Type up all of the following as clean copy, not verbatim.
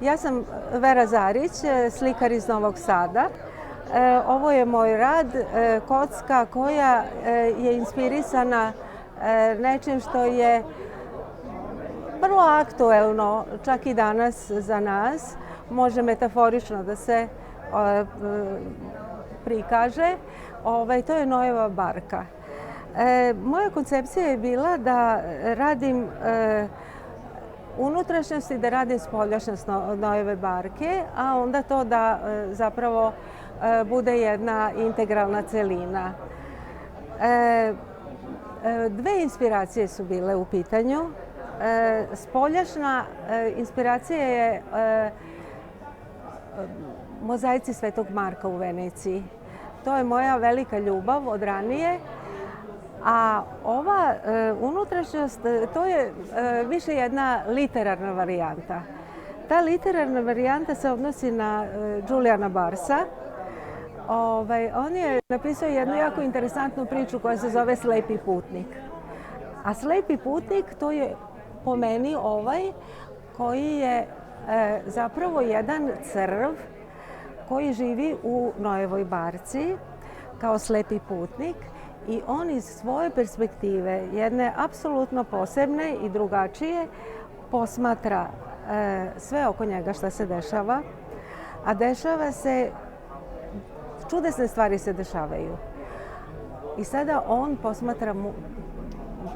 Ja sam Vera Zarić, slikar iz Novog Sada. Ovo je moj rad, kocka koja je inspirisana nečim što je vrlo aktuelno, čak i danas za nas. Može metaforično da se prikaže. To je Noeva barka. Moja koncepcija je bila da radim unutrašnjost i da radim spoljašnjost Noeve barke, a onda to da zapravo bude jedna integralna celina. Dve inspiracije su bile u pitanju. Spoljašna inspiracija je mozaici Svetog Marka u Veneciji. To je moja velika ljubav od ranije. A ova unutrašnjost, to je više jedna literarna varijanta. Ta literarna varijanta se odnosi na Juliana Barresa. On je napisao jednu jako interesantnu priču koja se zove Slepi putnik. A Slepi putnik to je po meni koji je zapravo jedan crv koji živi u Noevoj barci kao slepi putnik. I on iz svoje perspektive, jedne apsolutno posebne i drugačije, posmatra sve oko njega što se dešava. A dešava se, čudesne stvari se dešavaju. I sada on posmatra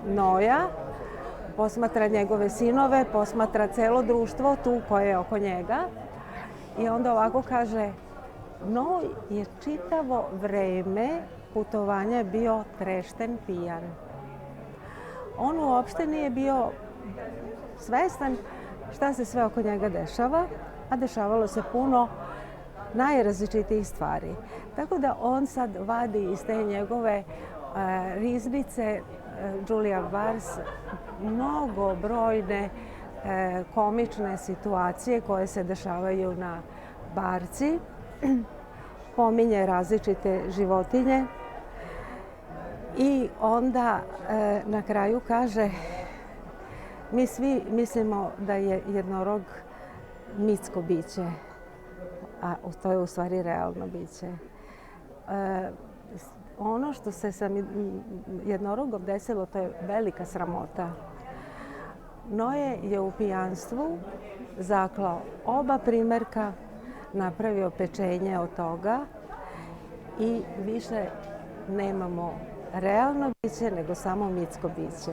Noja, posmatra njegove sinove, posmatra celo društvo tu koje je oko njega. I onda ovako kaže, Noj je čitavo vreme putovanja bio trešten pijan. On uopšte nije bio svestan šta se sve oko njega dešava, a dešavalo se puno najrazličitijih stvari. Tako da on sad vadi iz te njegove riznice Julian Barrs mnogobrojne komične situacije koje se dešavaju na barci. Pominje različite životinje i onda na kraju kaže, mi svi mislimo da je jednorog mitsko biće, a to je u stvari realno biće. Ono što se sa jednorogom desilo, to je velika sramota. Noje je u pijanstvu zaklao oba primerka, napravio pečenje od toga i više nemamo realno biće, nego samo mitsko biće.